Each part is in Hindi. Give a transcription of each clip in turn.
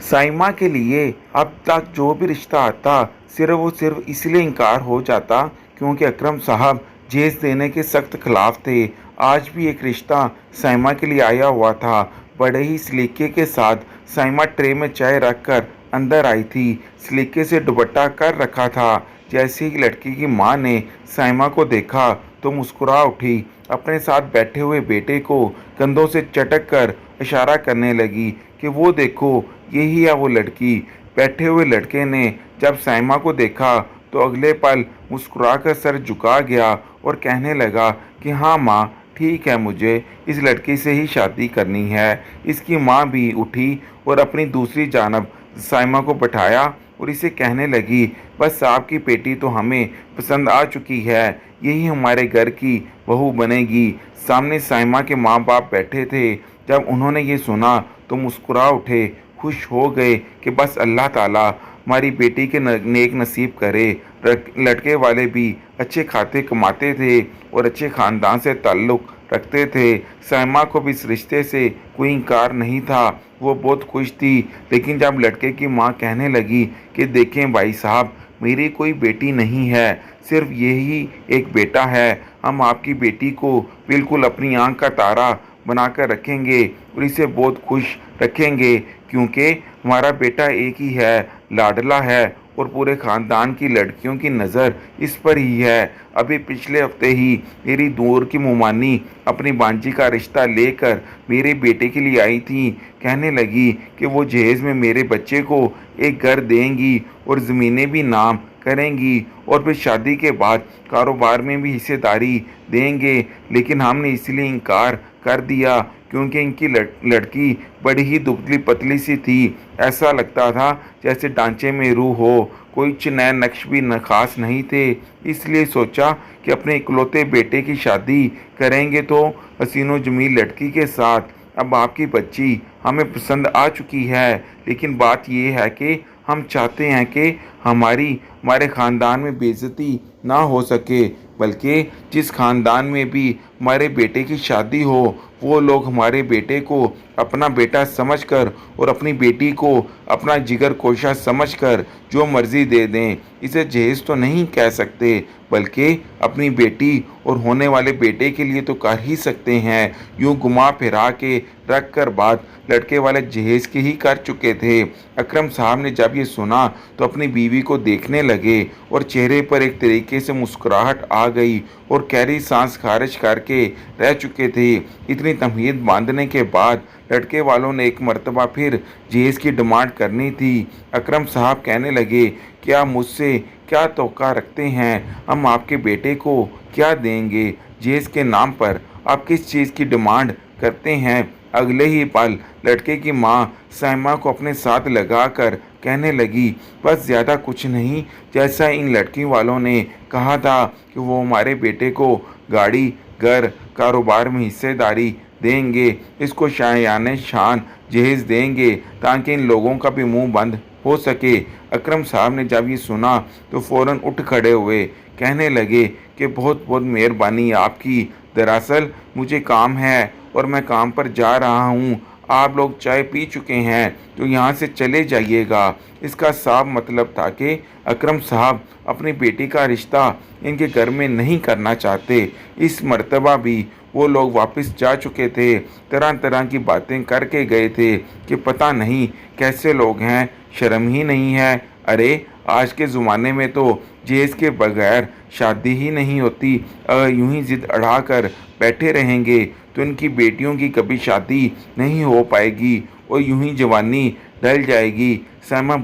साइमा के लिए अब तक जो भी रिश्ता आता सिर्फ इसलिए इनकार हो जाता क्योंकि अकरम साहब जेस देने के सख्त खिलाफ थे। आज भी एक रिश्ता साइमा के लिए आया हुआ था। बड़े ही सलीके के साथ साइमा ट्रे में चाय रखकर अंदर आई थी। सलीके से दुपट्टा कर रखा था। जैसे ही लड़की की माँ ने साइमा को देखा तो मुस्कुरा उठी। अपने साथ बैठे हुए बेटे को कंधों से चटक कर इशारा करने लगी कि वो देखो, यही है वो लड़की। बैठे हुए लड़के ने जब साइमा को देखा तो अगले पल मुस्कुराकर सर झुका गया और कहने लगा कि हाँ माँ, ठीक है, मुझे इस लड़की से ही शादी करनी है। इसकी माँ भी उठी और अपनी दूसरी जानब साइमा को बैठाया और इसे कहने लगी, बस आपकी बेटी तो हमें पसंद आ चुकी है, यही हमारे घर की बहू बनेगी। सामने साइमा के माँ बाप बैठे थे। जब उन्होंने ये सुना तो मुस्कुरा उठे, खुश हो गए कि बस अल्लाह ताला हमारी बेटी के नेक नसीब करे। लड़के वाले भी अच्छे खाते कमाते थे और अच्छे ख़ानदान से ताल्लुक़ रखते थे। साइमा को भी इस रिश्ते से कोई इनकार नहीं था। वो बहुत खुश थी। लेकिन जब लड़के की माँ कहने लगी कि देखें भाई साहब, मेरी कोई बेटी नहीं है, सिर्फ यही एक बेटा है। हम आपकी बेटी को बिल्कुल अपनी आंख का तारा बनाकर रखेंगे और इसे बहुत खुश रखेंगे क्योंकि हमारा बेटा एक ही है, लाडला है और पूरे ख़ानदान की लड़कियों की नज़र इस पर ही है। अभी पिछले हफ्ते ही मेरी दूर की मुमानी अपनी बांजी का रिश्ता लेकर मेरे बेटे के लिए आई थी। कहने लगी कि वो जहेज़ में मेरे बच्चे को एक घर देंगी और ज़मीनें भी नाम करेंगी और फिर शादी के बाद कारोबार में भी हिस्सेदारी देंगे। लेकिन हमने इसलिए इनकार कर दिया क्योंकि इनकी लड़की बड़ी ही दुबली पतली सी थी। ऐसा लगता था जैसे ढांचे में रूह हो, कोई नए नक्श भी न खास नहीं थे। इसलिए सोचा कि अपने इकलौते बेटे की शादी करेंगे तो हसीनो जमील लड़की के साथ। अब आपकी बच्ची हमें पसंद आ चुकी है, लेकिन बात यह है कि हम चाहते हैं कि हमारे ख़ानदान में बेइज्जती ना हो सके, बल्कि जिस ख़ानदान में भी हमारे बेटे की शादी हो वो लोग हमारे बेटे को अपना बेटा समझकर और अपनी बेटी को अपना जिगर कोशा समझकर जो मर्ज़ी दे दें। इसे जहेज़ तो नहीं कह सकते, बल्कि अपनी बेटी और होने वाले बेटे के लिए तो कर ही सकते हैं। यूँ घुमा फिरा के रख कर बात लड़के वाले जहेज़ की ही कर चुके थे। अकरम साहब ने जब ये सुना तो अपनी बीवी को देखने लगे और चेहरे पर एक तरीके से मुस्कुराहट आ गई और गहरी सांस खारिज करके रह चुके थे। इतनी तमहीद बांधने के बाद लड़के वालों ने एक मर्तबा फिर जहेज़ की डिमांड करनी थी। अकरम साहब कहने लगे, क्या मुझसे क्या तोक़ा रखते हैं? हम आपके बेटे को क्या देंगे? जहेज़ के नाम पर आप किस चीज़ की डिमांड करते हैं? अगले ही पल लड़के की माँ साइमा को अपने साथ लगाकर कहने लगी, बस ज़्यादा कुछ नहीं, जैसा इन लड़की वालों ने कहा था कि वो हमारे बेटे को गाड़ी, घर, कारोबार में हिस्सेदारी देंगे, इसको शायाने शान जहेज़ देंगे ताकि इन लोगों का भी मुंह बंद हो सके। अकरम साहब ने जब ये सुना तो फ़ौरन उठ खड़े हुए कहने लगे कि बहुत बहुत मेहरबानी आपकी। दरअसल मुझे काम है और मैं काम पर जा रहा हूँ। आप लोग चाय पी चुके हैं तो यहाँ से चले जाइएगा। इसका साफ मतलब था कि अकरम साहब अपनी बेटी का रिश्ता इनके घर में नहीं करना चाहते। इस मर्तबा भी वो लोग वापस जा चुके थे। तरह तरह की बातें करके गए थे कि पता नहीं कैसे लोग हैं, शर्म ही नहीं है। अरे आज के ज़माने में तो जहेज़ के बगैर शादी ही नहीं होती। अगर यूं ही ज़िद अड़ा कर बैठे रहेंगे तो इनकी बेटियों की कभी शादी नहीं हो पाएगी और यूं ही जवानी ढल जाएगी। साइमा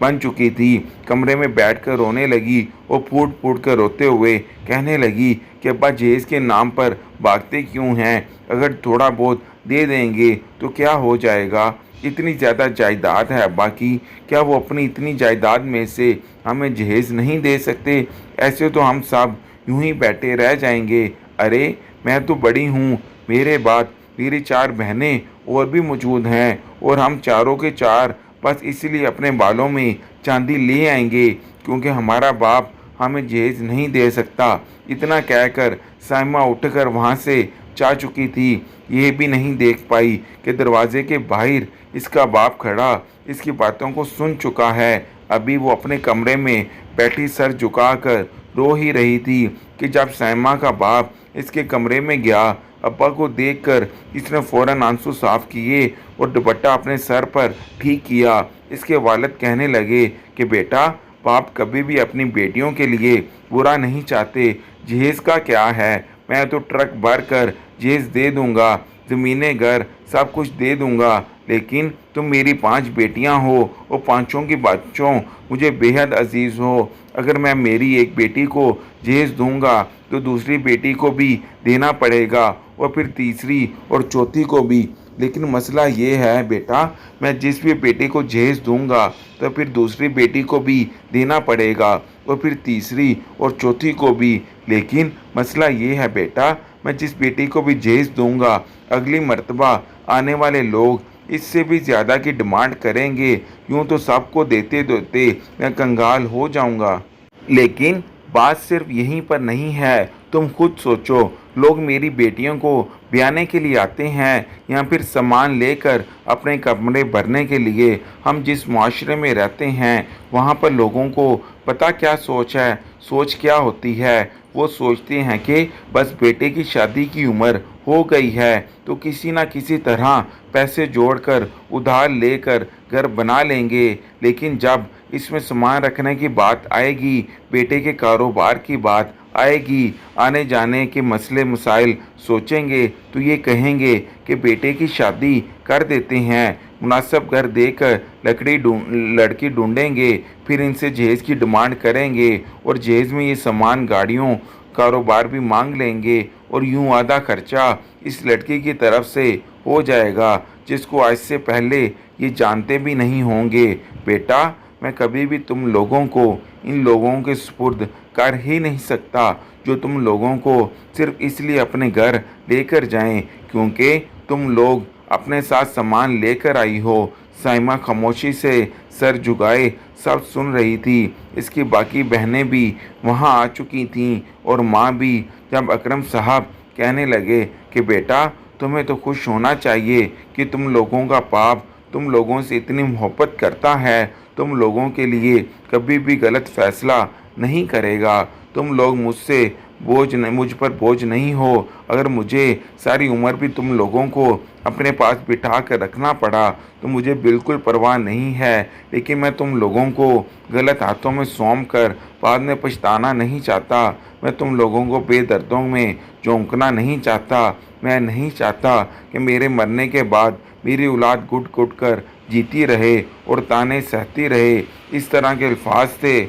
बन चुकी थी। कमरे में बैठकर रोने लगी और फूट फूट कर रोते हुए कहने लगी कि अब्बा जहेज़ के नाम पर भागते क्यों हैं? अगर थोड़ा बहुत दे देंगे तो क्या हो जाएगा? इतनी ज़्यादा जायदाद है अब्बा की, क्या वो अपनी इतनी जायदाद में से हमें जहेज़ नहीं दे सकते? ऐसे तो हम सब यूं ही बैठे रह जाएंगे। अरे मैं तो बड़ी हूँ, मेरे बाद मेरी 4 बहनें और भी मौजूद हैं और हम चारों के चार बस इसलिए अपने बालों में चांदी ले आएंगे क्योंकि हमारा बाप हमें जहेज़ नहीं दे सकता। इतना कहकर साइमा उठकर वहाँ से चाह चुकी थी। ये भी नहीं देख पाई कि दरवाजे के बाहर इसका बाप खड़ा इसकी बातों को सुन चुका है। अभी वो अपने कमरे में बैठी सर झुकाकर रो ही रही थी कि जब साइमा का बाप इसके कमरे में गया। अब्बा को देखकर इसने फौरन आंसू साफ किए और दुपट्टा अपने सर पर ठीक किया। इसके वालिद कहने लगे कि बेटा, बाप कभी भी अपनी बेटियों के लिए बुरा नहीं चाहते। जहेज का क्या है, मैं तो ट्रक भर कर जहेज दे दूंगा, ज़मीनें घर सब कुछ दे दूंगा, लेकिन तुम मेरी 5 बेटियां हो और पांचों की बच्चों मुझे बेहद अजीज़ हो। अगर मैं मेरी एक बेटी को जहेज दूंगा तो दूसरी बेटी को भी देना पड़ेगा और फिर तीसरी और चौथी को भी। लेकिन मसला ये है बेटा, मैं जिस भी बेटी को जहेज दूंगा तो फिर दूसरी बेटी को भी देना पड़ेगा और फिर तीसरी और चौथी को भी। लेकिन मसला ये है बेटा, मैं जिस बेटी को भी जहेज दूंगा अगली मर्तबा आने वाले लोग इससे भी ज़्यादा की डिमांड करेंगे। यूँ तो सबको देते देते मैं कंगाल हो जाऊंगा। लेकिन बात सिर्फ यहीं पर नहीं है, तुम खुद सोचो, लोग मेरी बेटियों को ब्याने के लिए आते हैं या फिर सामान लेकर अपने कमरे भरने के लिए। हम जिस माशरे में रहते हैं वहाँ पर लोगों को पता क्या सोच है, सोच क्या होती है। वो सोचते हैं कि बस बेटे की शादी की उम्र हो गई है तो किसी न किसी तरह पैसे जोड़कर उधार लेकर घर बना लेंगे। लेकिन जब इसमें सामान रखने की बात आएगी, बेटे के कारोबार की बात आएगी, आने जाने के मसले मसाइल सोचेंगे तो ये कहेंगे कि बेटे की शादी कर देते हैं, मुनासिब घर देकर लड़की ढूंढेंगे, फिर इनसे जहेज की डिमांड करेंगे और जहेज में ये सामान गाड़ियों कारोबार भी मांग लेंगे और यूं आधा खर्चा इस लड़की की तरफ से हो जाएगा जिसको आज से पहले ये जानते भी नहीं होंगे। बेटा, मैं कभी भी तुम लोगों को इन लोगों के सुपुर्द कर ही नहीं सकता जो तुम लोगों को सिर्फ इसलिए अपने घर लेकर जाएं क्योंकि तुम लोग अपने साथ सामान लेकर आई हो। साइमा खामोशी से सर झुकाए सब सुन रही थी। इसकी बाकी बहनें भी वहां आ चुकी थीं और माँ भी। जब अकरम साहब कहने लगे कि बेटा, तुम्हें तो खुश होना चाहिए कि तुम लोगों का बाप तुम लोगों से इतनी मोहब्बत करता है, तुम लोगों के लिए कभी भी गलत फैसला नहीं करेगा। तुम लोग मुझ पर बोझ नहीं हो। अगर मुझे सारी उम्र भी तुम लोगों को अपने पास बिठा कर रखना पड़ा तो मुझे बिल्कुल परवाह नहीं है, लेकिन मैं तुम लोगों को गलत हाथों में सौंप कर बाद में पछताना नहीं चाहता। मैं तुम लोगों को बेदर्दों में झोंकना नहीं चाहता। मैं नहीं चाहता कि मेरे मरने के बाद मेरी औलाद घुट घुट कर जीती रहे और ताने सहती रहे। इस तरह के अल्फाज थे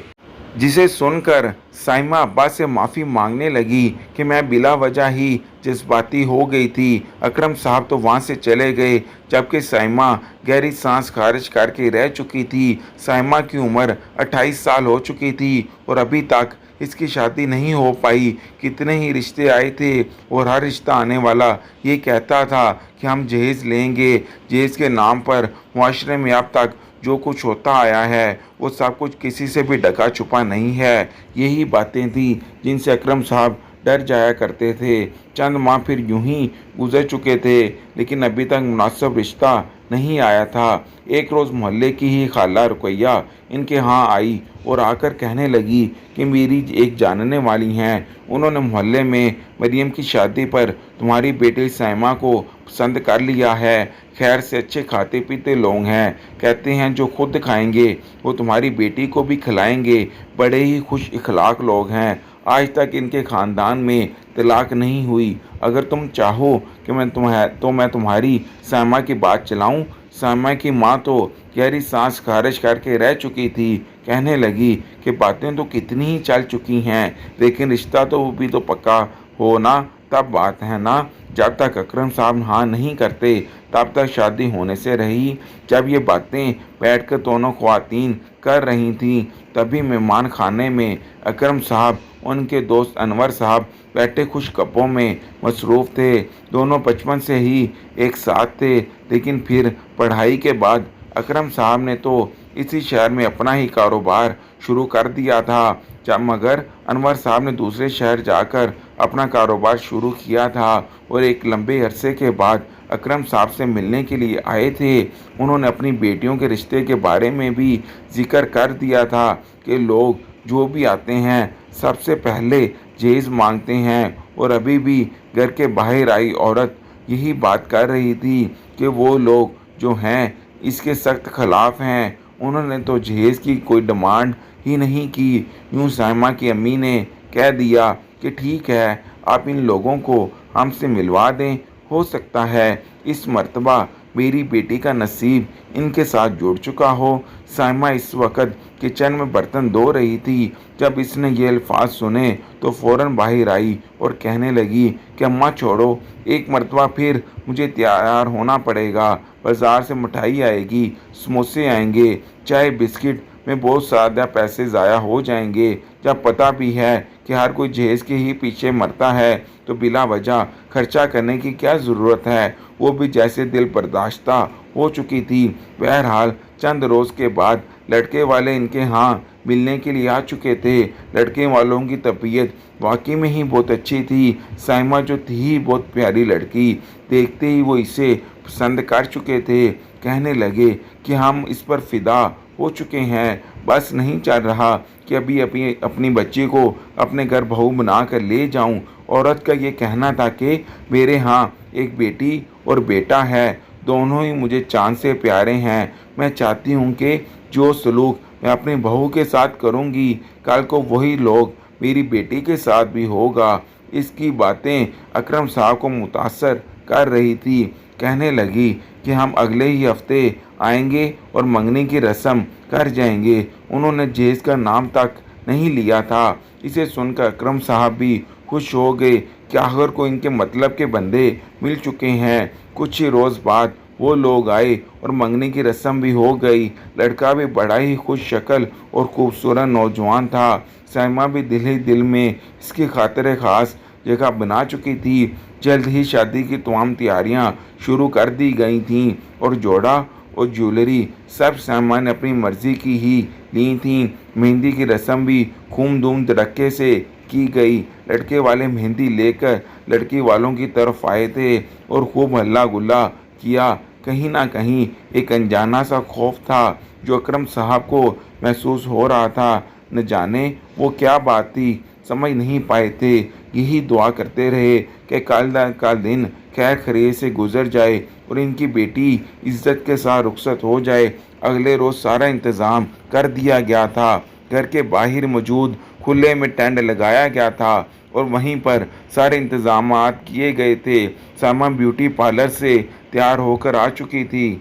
जिसे सुनकर साइमा अब्बा से माफ़ी मांगने लगी कि मैं बिला वजह ही जज्बाती हो गई थी। अकरम साहब तो वहाँ से चले गए जबकि साइमा गहरी सांस खारिज करके रह चुकी थी। साइमा की उम्र 28 साल हो चुकी थी और अभी तक इसकी शादी नहीं हो पाई। कितने ही रिश्ते आए थे और हर रिश्ता आने वाला ये कहता था कि हम जहेज लेंगे। जहेज के नाम पर मुआशरे में अब तक जो कुछ होता आया है वो सब कुछ किसी से भी ढका छुपा नहीं है। यही बातें थी जिनसे अकरम साहब डर जाया करते थे। चंद माह फिर यूं ही गुजर चुके थे लेकिन अभी तक मुनासिब रिश्ता नहीं आया था। एक रोज़ मोहल्ले की ही खाला रुकैया इनके यहाँ आई और आकर कहने लगी कि मेरी एक जानने वाली हैं, उन्होंने मोहल्ले में मरियम की शादी पर तुम्हारी बेटी साइमा को पसंद कर लिया है। खैर से अच्छे खाते पीते लोग हैं, कहते हैं जो खुद खाएंगे वो तुम्हारी बेटी को भी खिलाएंगे। बड़े ही खुश इखलाक लोग हैं। आज तक इनके ख़ानदान में तलाक नहीं हुई। अगर तुम चाहो कि मैं तुम्हारी साइमा की बात चलाऊं। साइमा की माँ तो गहरी सांस खारिज करके रह चुकी थी। कहने लगी कि बातें तो कितनी ही चल चुकी हैं, लेकिन रिश्ता तो भी तो पक्का हो ना, तब बात है ना। जब तक अकरम साहब हाँ नहीं करते तब तक शादी होने से रही। जब ये बातें बैठकर दोनों ख्वातीन कर रही थीं तभी मेहमान खाने में अकरम साहब उनके दोस्त अनवर साहब बैठे खुश गप्पों में मसरूफ़ थे। दोनों बचपन से ही एक साथ थे, लेकिन फिर पढ़ाई के बाद अकरम साहब ने तो इसी शहर में अपना ही कारोबार शुरू कर दिया था। जब मगर अनवर साहब ने दूसरे शहर जाकर अपना कारोबार शुरू किया था और एक लंबे अरसे के बाद अकरम साहब से मिलने के लिए आए थे। उन्होंने अपनी बेटियों के रिश्ते के बारे में भी जिक्र कर दिया था कि लोग जो भी आते हैं सबसे पहले जहेज़ मांगते हैं और अभी भी घर के बाहर आई औरत यही बात कर रही थी कि वो लोग जो हैं इसके सख्त खिलाफ हैं। उन्होंने तो जहेज़ की कोई डिमांड ही नहीं की। यूँ साइमा की अम्मी ने कह दिया कि ठीक है, आप इन लोगों को हमसे मिलवा दें, हो सकता है इस मर्तबा मेरी बेटी का नसीब इनके साथ जुड़ चुका हो। साइमा इस वक्त किचन में बर्तन धो रही थी। जब इसने ये अल्फाज सुने तो फ़ौरन बाहर आई और कहने लगी कि अम्मा छोड़ो, एक मर्तबा फिर मुझे तैयार होना पड़ेगा। बाज़ार से मिठाई आएगी, समोसे आएंगे, चाय बिस्किट में बहुत ज़्यादा पैसे ज़ाया हो जाएंगे। जब पता भी है कि हर कोई जहेज़ के ही पीछे मरता है तो बिला वजह खर्चा करने की क्या ज़रूरत है। वो भी जैसे दिल बर्दाश्ता हो चुकी थी। बहरहाल चंद रोज़ के बाद लड़के वाले इनके यहाँ मिलने के लिए आ चुके थे। लड़के वालों की तबीयत वाकई में ही बहुत अच्छी थी। साइमा जो थी बहुत प्यारी लड़की, देखते ही वो इसे पसंद कर चुके थे। कहने लगे कि हम इस पर फ़िदा हो चुके हैं, बस नहीं चल रहा कि अभी अभी अपनी बच्ची को अपने घर बहू बना कर ले जाऊं। औरत का ये कहना था कि मेरे यहाँ एक बेटी और बेटा है, दोनों ही मुझे चाँद से प्यारे हैं। मैं चाहती हूँ कि जो सलूक मैं अपनी बहू के साथ करूँगी, कल को वही लोग मेरी बेटी के साथ भी होगा। इसकी बातें अकरम साहब को मुतासर कर रही थी। कहने लगी कि हम अगले ही हफ्ते आएंगे और मंगनी की रस्म कर जाएंगे। उन्होंने जहेज़ का नाम तक नहीं लिया था। इसे सुनकर अकरम साहब भी खुश हो गए कि आखिर को इनके मतलब के बंदे मिल चुके हैं। कुछ ही रोज़ बाद वो लोग आए और मंगनी की रस्म भी हो गई। लड़का भी बड़ा ही खुश शक्ल और खूबसूरत नौजवान था। साइमा भी दिल ही दिल में इसकी खातिर ख़ास जगह बना चुकी थी। जल्द ही शादी की तमाम तैयारियां शुरू कर दी गई थीं और जोड़ा और ज्वेलरी सब सामान अपनी मर्जी की ही ली थीं। मेहंदी की रस्म भी खूब धूम धड़क्के से की गई। लड़के वाले मेहंदी लेकर लड़की वालों की तरफ आए थे और खूब हल्ला गुल्ला किया। कहीं ना कहीं एक अनजाना सा खौफ था जो अकरम साहब को महसूस हो रहा था। न जाने वो क्या बात थी, समझ नहीं पाए थे। यही दुआ करते रहे कि कल का दिन खैर खैरियत से गुजर जाए और इनकी बेटी इज्जत के साथ रुखसत हो जाए। अगले रोज़ सारा इंतज़ाम कर दिया गया था। घर के बाहर मौजूद खुले में टेंट लगाया गया था और वहीं पर सारे इंतज़ामात किए गए थे। सामा ब्यूटी पार्लर से तैयार होकर आ चुकी थी।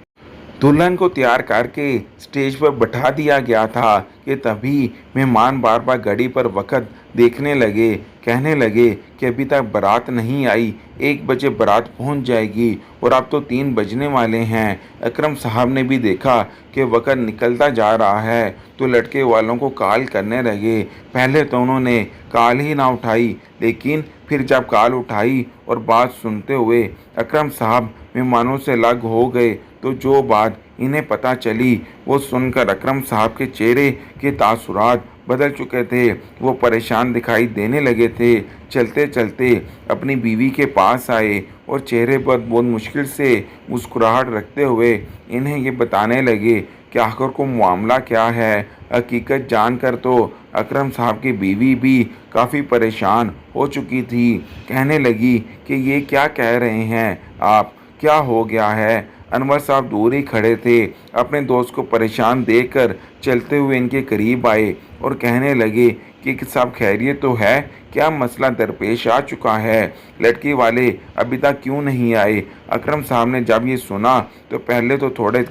दुल्हन को तैयार करके स्टेज पर बैठा दिया गया था कि तभी मेहमान बार बार घड़ी पर वक्त देखने लगे। कहने लगे कि अभी तक बारात नहीं आई, 1 बजे बारात पहुंच जाएगी और अब तो 3 बजने वाले हैं। अकरम साहब ने भी देखा कि वक्त निकलता जा रहा है तो लड़के वालों को कॉल करने लगे। पहले तो उन्होंने कॉल ही ना उठाई, लेकिन फिर जब कॉल उठाई और बात सुनते हुए अकरम साहब मेहमानों से अलग हो गए तो जो बात इन्हें पता चली वो सुनकर अकरम साहब के चेहरे के तासुरात बदल चुके थे। वो परेशान दिखाई देने लगे थे। चलते चलते अपनी बीवी के पास आए और चेहरे पर बहुत मुश्किल से मुस्कुराहट रखते हुए इन्हें ये बताने लगे कि आखिर को मामला क्या है। हकीकत जानकर तो अकरम साहब की बीवी भी काफ़ी परेशान हो चुकी थी। कहने लगी कि ये क्या कह रहे हैं आप, क्या हो गया है। अनवर साहब दूर ही खड़े थे। अपने दोस्त को परेशान देखकर चलते हुए इनके करीब आए और कहने लगे कि सब खैरियत तो है, क्या मसला दरपेश आ चुका है, लड़की वाले अभी तक क्यों नहीं आए। अकरम साहब ने जब ये सुना तो पहले तो थोड़े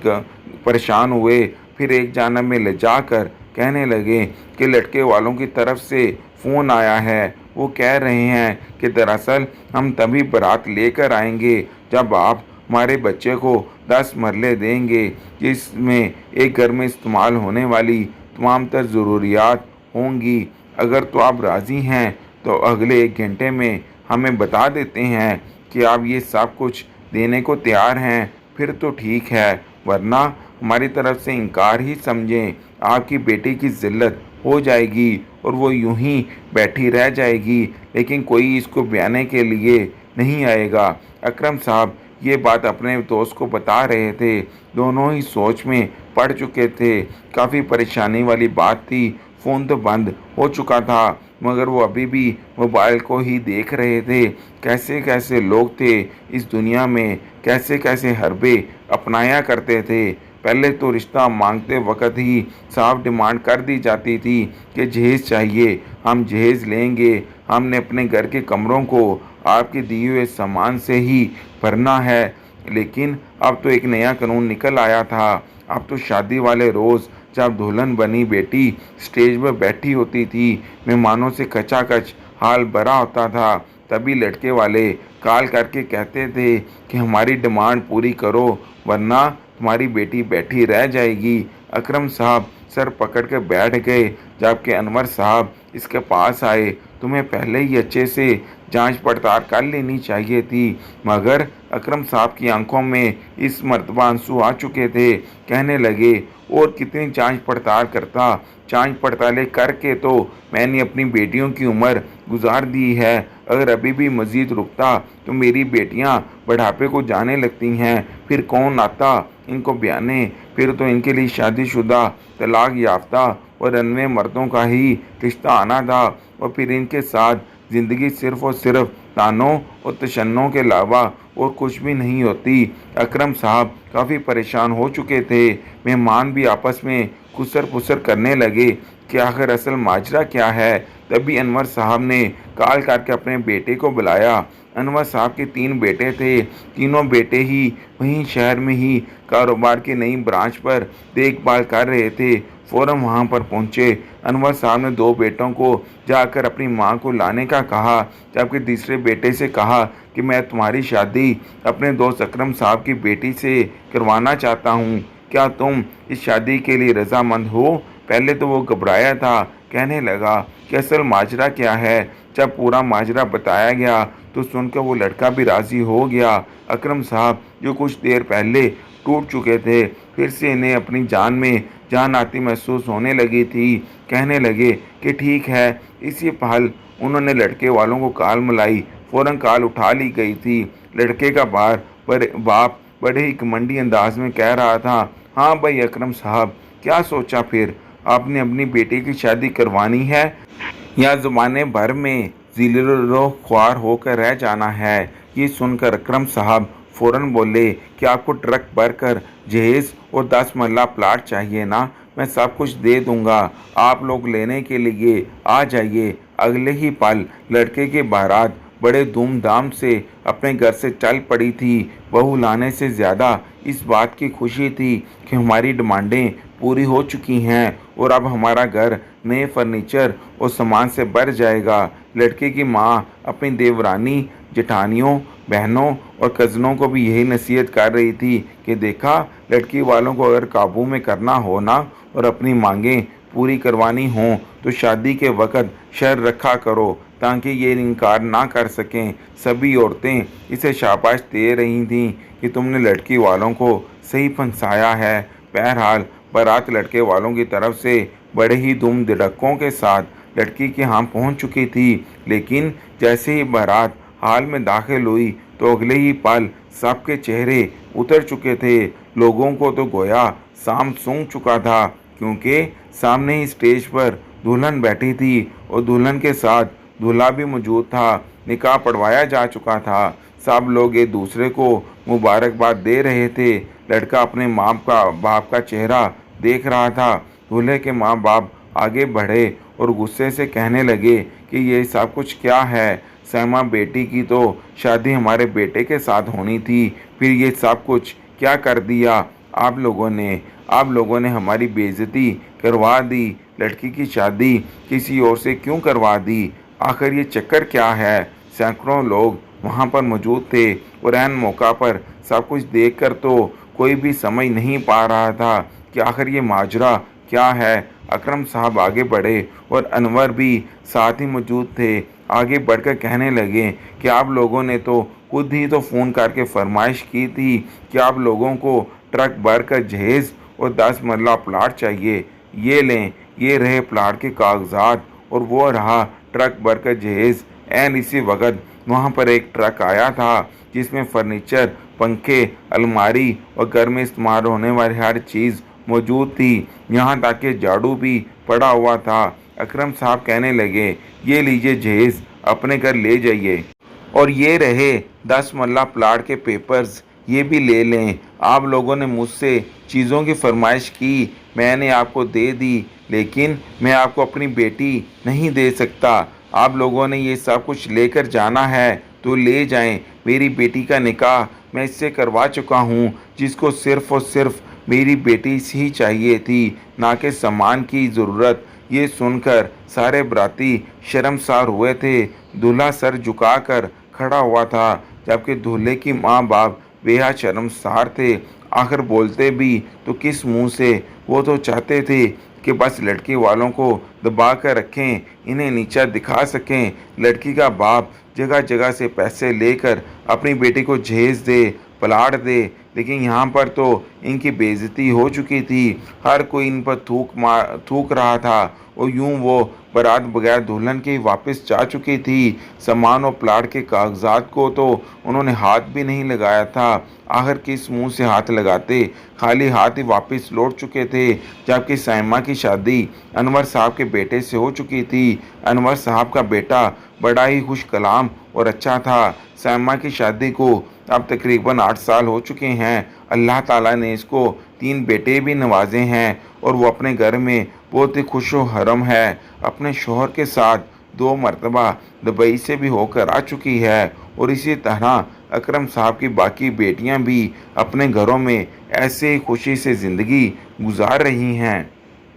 परेशान हुए, फिर एक जानब में ले जाकर कहने लगे कि लड़के वालों की तरफ से फ़ोन आया है। वो कह रहे हैं कि दरअसल हम तभी बारात लेकर आएंगे जब आप हमारे बच्चे को 10 मरले देंगे, जिसमें एक घर में इस्तेमाल होने वाली तमाम तर ज़रूरियात होंगी। अगर तो आप राज़ी हैं तो अगले 1 घंटे में हमें बता देते हैं कि आप ये सब कुछ देने को तैयार हैं, फिर तो ठीक है, वरना हमारी तरफ से इनकार ही समझें। आपकी बेटी की ज़िल्लत हो जाएगी और वो यूं ही बैठी रह जाएगी, लेकिन कोई इसको बयाने के लिए नहीं आएगा। अकरम साहब ये बात अपने दोस्त को बता रहे थे। दोनों ही सोच में पड़ चुके थे। काफ़ी परेशानी वाली बात थी। फ़ोन तो बंद हो चुका था, मगर वो अभी भी मोबाइल को ही देख रहे थे। कैसे कैसे लोग थे इस दुनिया में, कैसे कैसे हरबे अपनाया करते थे। पहले तो रिश्ता मांगते वक़्त ही साफ डिमांड कर दी जाती थी कि जहेज़ चाहिए, हम जहेज़ लेंगे, हमने अपने घर के कमरों को आपके दिए हुए सामान से ही भरना है। लेकिन अब तो एक नया कानून निकल आया था। अब तो शादी वाले रोज़ जब दुल्हन बनी बेटी स्टेज पर बैठी होती थी, मेहमानों से खचाखच हाल भरा होता था, तभी लड़के वाले कॉल करके कहते थे कि हमारी डिमांड पूरी करो, वरना तुम्हारी बेटी बैठी रह जाएगी। अकरम साहब सर पकड़ के बैठ गए, जबकि अनवर साहब इसके पास आए। तुम्हें पहले ही अच्छे से जांच पड़ताल कर लेनी चाहिए थी, मगर अकरम साहब की आंखों में इस मर्तबा आंसू आ चुके थे। कहने लगे, और कितनी जांच पड़ताल करता, जांच पड़तालें करके तो मैंने अपनी बेटियों की उम्र गुजार दी है। अगर अभी भी मज़ीद रुकता तो मेरी बेटियां बुढ़ापे को जाने लगती हैं, फिर कौन आता इनको बयाने। फिर तो इनके लिए शादीशुदा, तलाक याफ्ता और अनवे मर्दों का ही रिश्ता आना था, और फिर इनके साथ ज़िंदगी सिर्फ़ और सिर्फ तानों और तशन्नों के अलावा और कुछ भी नहीं होती। अकरम साहब काफ़ी परेशान हो चुके थे। मेहमान भी आपस में खुसर पुसर करने लगे कि आखिर असल माजरा क्या है। तभी अनवर साहब ने कॉल करके अपने बेटे को बुलाया। अनवर साहब के 3 बेटे थे। तीनों बेटे ही वहीं शहर में ही कारोबार की नई ब्रांच पर देखभाल कर रहे थे। फ़ौरन वहां पर पहुंचे। अनवर साहब ने 2 बेटों को जाकर अपनी मां को लाने का कहा, जबकि तीसरे बेटे से कहा कि मैं तुम्हारी शादी अपने दोस्त अकरम साहब की बेटी से करवाना चाहता हूँ। क्या तुम इस शादी के लिए रजामंद हो? पहले तो वो घबराया था, कहने लगा कि असल माजरा क्या है। जब पूरा माजरा बताया गया तो सुनकर वो लड़का भी राज़ी हो गया। अकरम साहब जो कुछ देर पहले टूट चुके थे, फिर से इन्हें अपनी जान में जान आती महसूस होने लगी थी। कहने लगे कि ठीक है। इसी पहल उन्होंने लड़के वालों को कॉल मिलाई। फ़ौरन कॉल उठा ली गई थी। लड़के का बाप बड़े ही घमंडी अंदाज में कह रहा था, हाँ भाई अकरम साहब, क्या सोचा फिर? आपने अपनी बेटी की शादी करवानी है या ज़माने भर में ज़िलो ख्वार होकर रह जाना है? ये सुनकर अकरम साहब फ़ौरन बोले कि आपको ट्रक भरकर जहेज़ और 10 मरला प्लाट चाहिए ना? मैं सब कुछ दे दूंगा, आप लोग लेने के लिए आ जाइए। अगले ही पल लड़के की बारात बड़े धूमधाम से अपने घर से चल पड़ी थी। बहू लाने से ज़्यादा इस बात की खुशी थी कि हमारी डिमांडें पूरी हो चुकी हैं और अब हमारा घर नए फर्नीचर और सामान से भर जाएगा। लड़के की माँ अपनी देवरानी, जेठानियों, बहनों और कज़नों को भी यही नसीहत कर रही थी कि देखा, लड़की वालों को अगर काबू में करना हो ना और अपनी मांगें पूरी करवानी हों तो शादी के वक़्त शर्त रखा करो, ताकि ये इनकार ना कर सकें। सभी औरतें इसे शाबाश दे रही थीं कि तुमने लड़की वालों को सही फंसाया है। बहरहाल बारात लड़के वालों की तरफ से बड़े ही धूम धड़क्कों के साथ लड़की के यहाँ पहुँच चुकी थी, लेकिन जैसे ही बारात हाल में दाखिल हुई तो अगले ही पल सबके चेहरे उतर चुके थे। लोगों को तो गोया शाम सूंघ चुका था, क्योंकि सामने ही स्टेज पर दुल्हन बैठी थी और दुल्हन के साथ दूल्हा भी मौजूद था। निकाह पढ़वाया जा चुका था। सब लोग एक दूसरे को मुबारकबाद दे रहे थे। लड़का अपने बाप का चेहरा देख रहा था। दूल्हे के माँ बाप आगे बढ़े और गुस्से से कहने लगे कि ये सब कुछ क्या है? सैमा बेटी की तो शादी हमारे बेटे के साथ होनी थी, फिर ये सब कुछ क्या कर दिया आप लोगों ने हमारी बेइज्जती करवा दी। लड़की की शादी किसी और से क्यों करवा दी? आखिर ये चक्कर क्या है? सैकड़ों लोग वहाँ पर मौजूद थे और ऐन मौका पर सब कुछ देखकर तो कोई भी समझ नहीं पा रहा था कि आखिर ये माजरा क्या है। अकरम साहब आगे बढ़े और अनवर भी साथ ही मौजूद थे। आगे बढ़कर कहने लगे कि आप लोगों ने तो खुद ही तो फ़ोन करके फरमाइश की थी कि आप लोगों को ट्रक भर कर जहेज़ और 10 मरला प्लाट चाहिए। ये लें, ये रहे प्लाट के कागजात और वो रहा ट्रक भरकर जहेज। एन इसी वक्त वहाँ पर एक ट्रक आया था जिसमें फर्नीचर, पंखे, अलमारी और घर में इस्तेमाल होने वाली हर चीज़ मौजूद थी, यहाँ तक कि झाड़ू भी पड़ा हुआ था। अकरम साहब कहने लगे, ये लीजिए जहेज, अपने घर ले जाइए, और ये रहे 10 मरला प्लाट के पेपर्स, ये भी ले लें। आप लोगों ने मुझसे चीज़ों की फरमाइश की, मैंने आपको दे दी, लेकिन मैं आपको अपनी बेटी नहीं दे सकता। आप लोगों ने ये सब कुछ लेकर जाना है तो ले जाएं। मेरी बेटी का निकाह मैं इससे करवा चुका हूँ, जिसको सिर्फ़ और सिर्फ मेरी बेटी ही चाहिए थी, ना कि सामान की ज़रूरत। ये सुनकर सारे बराती शर्मसार हुए थे। दूल्हा सर झुकाकर खड़ा हुआ था, जबकि दूल्हे की माँ बाप बेहद शर्मसार थे। आखिर बोलते भी तो किस मुंह से? वो तो चाहते थे कि बस लड़की वालों को दबा कर रखें, इन्हें नीचा दिखा सकें। लड़की का बाप जगह जगह से पैसे लेकर अपनी बेटी को जहेज दे, प्लाट दे, लेकिन यहाँ पर तो इनकी बेइज्जती हो चुकी थी। हर कोई इन पर थूक रहा था और यूं वो बारात बगैर दुल्हन के ही वापस जा चुकी थी। सामान और प्लाट के कागजात को तो उन्होंने हाथ भी नहीं लगाया था। आखिर किस मुंह से हाथ लगाते? खाली हाथ ही वापस लौट चुके थे। जबकि साइमा की शादी अनवर साहब के बेटे से हो चुकी थी। अनवर साहब का बेटा बड़ा ही खुश कलाम और अच्छा था। साइमा की शादी को अब तकरीबन 8 साल हो चुके हैं। अल्लाह ताला ने इसको 3 बेटे भी नवाजे हैं और वो अपने घर में बहुत ही खुश व हरम है। अपने शोहर के साथ 2 मरतबा दुबई से भी होकर आ चुकी है, और इसी तरह अकरम साहब की बाकी बेटियां भी अपने घरों में ऐसे ही खुशी से ज़िंदगी गुजार रही हैं।